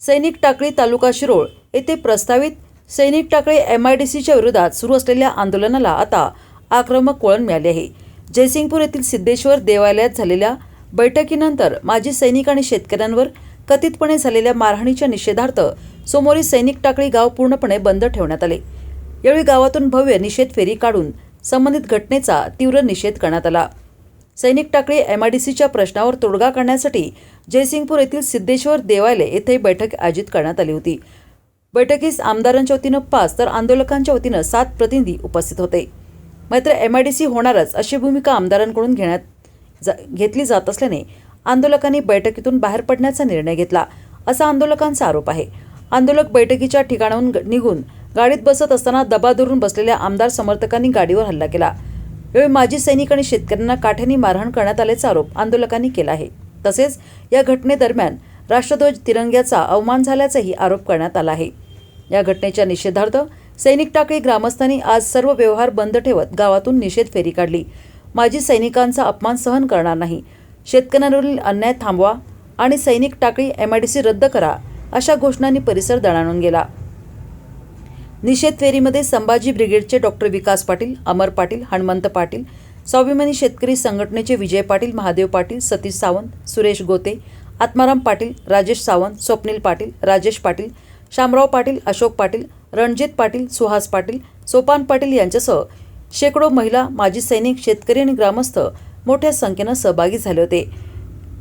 सैनिक टाकळी तालुका शिरोळ येथे प्रस्तावित सैनिक टाकळी MIDCच्या विरोधात सुरू असलेल्या आंदोलनाला आता आक्रमक वळण मिळाले आहे। जयसिंगपूर येथील सिद्धेश्वर देवालयात झालेल्या बैठकीनंतर माजी सैनिक आणि शेतकऱ्यांवर कथितपणे झालेल्या मारहाणीच्या निषेधार्थ सोमवारी सैनिक टाकळी गाव पूर्णपणे बंद ठेवण्यात आले। यावेळी गावातून भव्य निषेध फेरी काढून संबंधित घटनेचा तीव्र निषेध करण्यात आला। सैनिक टाकळी MIDCच्या प्रश्नावर तोडगा काढण्यासाठी जयसिंगपूर येथील सिद्धेश्वर देवालय येथे बैठक आयोजित करण्यात आली होती। बैठकीस आमदारांच्या वतीनं 5 तर आंदोलकांच्या वतीनं 7 प्रतिनिधी उपस्थित होते। मात्र MIDC होणारच अशी भूमिका आमदारांकडून घेतली जात असल्याने आंदोलकांनी बैठकीतून बाहेर पडण्याचा निर्णय घेतला, असा आंदोलकांचा आरोप आहे। आंदोलक बैठकीच्या ठिकाणाहून निघून गाडीत बसत असताना दबा धरून बसलेल्या आमदार समर्थकांनी गाडीवर हल्ला केला। यावेळी माजी सैनिक आणि शेतकऱ्यांना काठ्याने मारहाण करण्यात आल्याचा आरोप आंदोलकांनी केला आहे। तसेच या घटनेदरम्यान राष्ट्रध्वज तिरंग्याचा अवमान झाल्याचाही आरोप करण्यात आला आहे। या घटनेच्या निषेधार्थ सैनिक टाकळी ग्रामस्थांनी आज सर्व व्यवहार बंद ठेवत गावातून निषेध फेरी काढली। माजी सैनिकांचा अपमान सहन करणार नाही, शेतकऱ्यांवरील अन्याय थांबवा आणि सैनिक टाकळी MIDC रद्द करा, अशा घोषणांनी परिसर दणाणून गेला। निषेध फेरीमध्ये संभाजी ब्रिगेडचे डॉक्टर विकास पाटील, अमर पाटील, हनुमंत पाटील, स्वाभिमानी शेतकरी संघटनेचे विजय पाटील, महादेव पाटील, सतीश सावंत, सुरेश गोते, आत्माराम पाटील, राजेश सावंत, स्वप्नील पाटील, राजेश पाटील, शामराव पाटील, अशोक पाटील, रणजित पाटील, सुहास पाटील, सोपान पाटील यांच्यासह शेकडो महिला, माजी सैनिक, शेतकरी आणि ग्रामस्थ मोठ्या संख्येनं सहभागी झाले होते।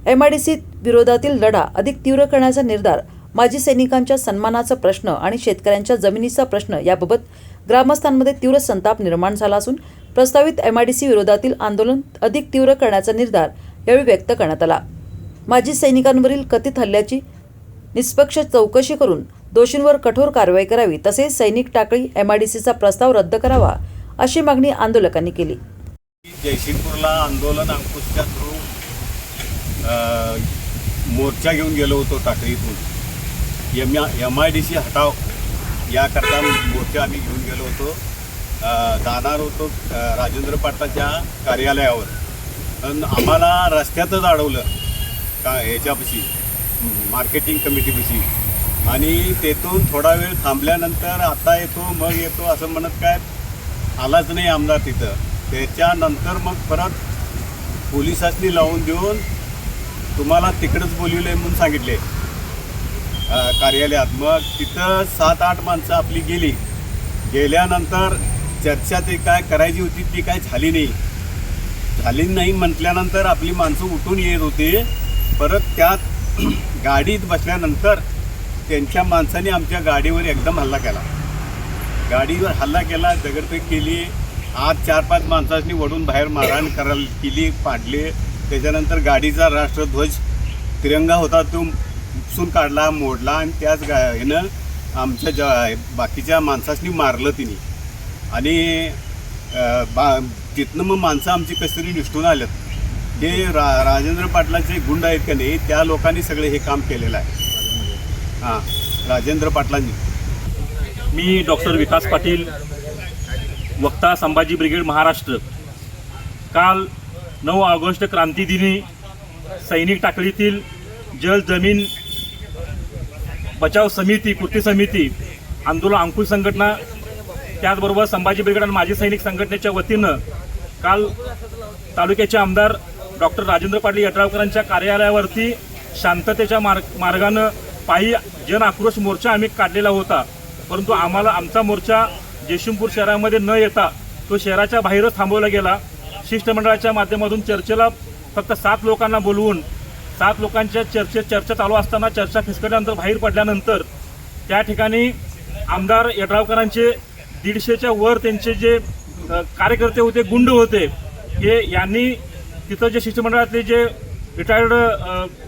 MIDC विरोधातील लढा अधिक तीव्र करण्याचा निर्धार, माजी सैनिकांच्या सन्मानाचा प्रश्न आणि शेतकऱ्यांच्या जमिनीचा प्रश्न याबाबत ग्रामस्थांमध्ये तीव्र संताप निर्माण झाला असून प्रस्तावित MIDC विरोधातील आंदोलन अधिक तीव्र करण्याचा निर्धार यावेळी व्यक्त करण्यात आला। माजी सैनिकांवरील कथित हल्ल्याची निष्पक्ष चौकशी करून दोषींवर कठोर कारवाई करावी, तसेच सैनिक टाकळी MIDCचा प्रस्ताव रद्द करावा, अशी मागणी आंदोलकांनी केली। जयसिंगपूरला आंदोलन अंकुशच्या थ्रू मोर्चा घेऊन गेलो होतो। टाकळीतून MIDC हटाव याकरता मोर्चा आम्ही घेऊन गेलो होतो। जाणार होतो राजेंद्र पाटलाच्या कार्यालयावर, पण आम्हाला रस्त्यातच अडवलं का ह्याच्यापाशी मार्केटिंग कमिटीपाशी, आणि तेथून थोडा वेळ थांबल्यानंतर आता येतो मग येतो असं म्हणत काय आलाच नाही आमदार तिथं। त्याच्यानंतर मग परत पोलिसांनी लावून देऊन तुम्हाला तिकडंच बोलवले म्हणून सांगितले कार्यालयात। मग तिथं 7-8 माणसं आपली गेल्यानंतर चर्चा ते काय करायची होती ती काय झाली नाही म्हटल्यानंतर आपली माणसं उठून येत होते। परत त्यात गाडीत बसल्यानंतर त्यांच्या माणसाने आमच्या गाडीवर एकदम हल्ला केला, दगडफेक केली। आज 4-5 माणसांनी वडून बाहेर मारहाण केली, पाडले। त्याच्यानंतर गाडीचा राष्ट्रध्वज तिरंगा होता तो उपसून काढला, मोडला, आणि त्याच ह्यानं आमच्या बाकीच्या माणसांनी मारलं तिने। आणि तिथनं मग माणसं आमची कशीतरी निष्ठून आल्यात। हे राजेंद्र पाटलाचे गुंड आहेत का नाही, त्या लोकांनी सगळे हे काम केलेलं आहे। हां, राजेंद्र पाटलांनी। मी डॉक्टर विकास पाटील, वक्ता संभाजी ब्रिगेड महाराष्ट्र। काल 9 ऑगस्ट क्रांतीदिनी सैनिक टाकळीतील जल जमीन बचाव समिती, कृती समिती, आंदोलन अंकुश संघटना, त्याचबरोबर संभाजी ब्रिगेड आणि माजी सैनिक संघटनेच्या वतीनं काल तालुक्याचे आमदार डॉक्टर राजेंद्र पाटील यड्रावकरांच्या कार्यालयावरती शांततेच्या मार्गानं पायी जन आक्रोश मोर्चा आम्ही काढलेला होता। परंतु आमचा मोर्चा जयसिंगपूर शहरामध्ये न येता तो शहराच्या बाहेरच थांबवला गेला। शिष्टमंडळाच्या माध्यमातून चर्चेला फक्त 7 लोकांना बोलवून 7 लोकांच्या चर्चा चालू असताना चर्चा फिसकटल्यानंतर बाहेर पडल्यानंतर त्या ठिकाणी आमदार यड्रावकरांचे 150च्या वर त्यांचे जे कार्यकर्ते होते, गुंड होते, हे यांनी तिथं जे शिष्टमंडळातले जे रिटायर्ड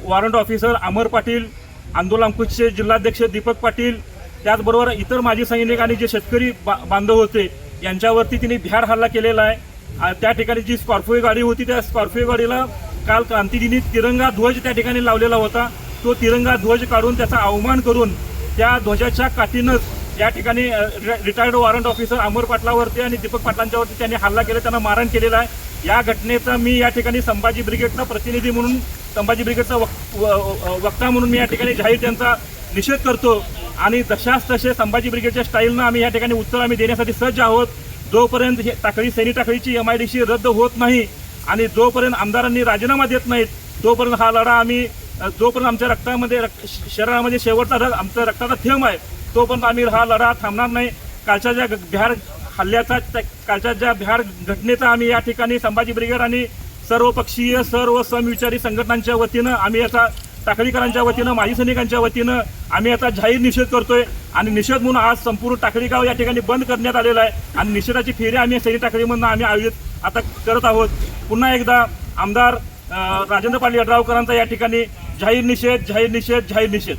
वॉरंट ऑफिसर अमर पाटील, आंदोलन अंकुशचे जिल्हाध्यक्ष दीपक पाटील, त्याचबरोबर इतर माजी सैनिक आणि जे शेतकरी बांधव होते यांच्यावरती तिने भ्याड हल्ला केलेला आहे। त्या ठिकाणी जी स्कॉर्पिओ गाडी होती त्या स्कॉर्पिओ गाडीला काल क्रांतीदिनी तिरंगा ध्वज त्या ठिकाणी लावलेला होता। तो तिरंगा ध्वज काढून त्याचा अवमान करून त्या ध्वजाच्या काठीनंच या ठिकाणी रिटायर्ड वॉरंट ऑफिसर अमर पाटलावरती आणि दीपक पाटलांच्यावरती त्यांनी हल्ला केला, त्यांना मारहाण केलेला आहे। या घटनेचा मी या ठिकाणी संभाजी ब्रिगेडचा प्रतिनिधी म्हणून, संभाजी ब्रिगेडचा वक्ता म्हणून मी या ठिकाणी जाहीर त्यांचा निषेध करतो आणि तशाच तसे संभाजी ब्रिगेडच्या स्टाईलनं आम्ही या ठिकाणी उत्तर आम्ही देण्यासाठी सज्ज आहोत. जोपर्यंत हे टाकळी सैनिक टाकळीची MIDC रद्द होत नाही आणि जोपर्यंत आमदारांनी राजीनामा देत नाहीत तोपर्यंत हा लढा आम्ही जोपर्यंत आमच्या रक्तामध्ये शरीरामध्ये शेवटचा आमचा रक्ताचा थेंब आहे तोपर्यंत आम्ही हा लढा थांबणार नाही. कालच्या ज्या बिहार हल्ल्याचा कालच्या ज्या बिहार घटनेचा आम्ही या ठिकाणी संभाजी ब्रिगेड आणि सर्वपक्षीय सर्व समविचारी संघटनांच्या वतीनं आम्ही याचा टाकळीकरांच्या वतीनं माजी सैनिकांच्या वतीनं आम्ही आता जाहीर निषेध करतोय आणि निषेध म्हणून आज संपूर्ण टाकळी गाव या ठिकाणी बंद करण्यात आलेला आहे आणि निषेधाची फेरी आम्ही सैनिक टाकळीमधून आम्ही आयोजित आता करत आहोत. पुन्हा एकदा आमदार राजेंद्र पाटील यड्रावकरांचा या ठिकाणी जाहीर निषेध.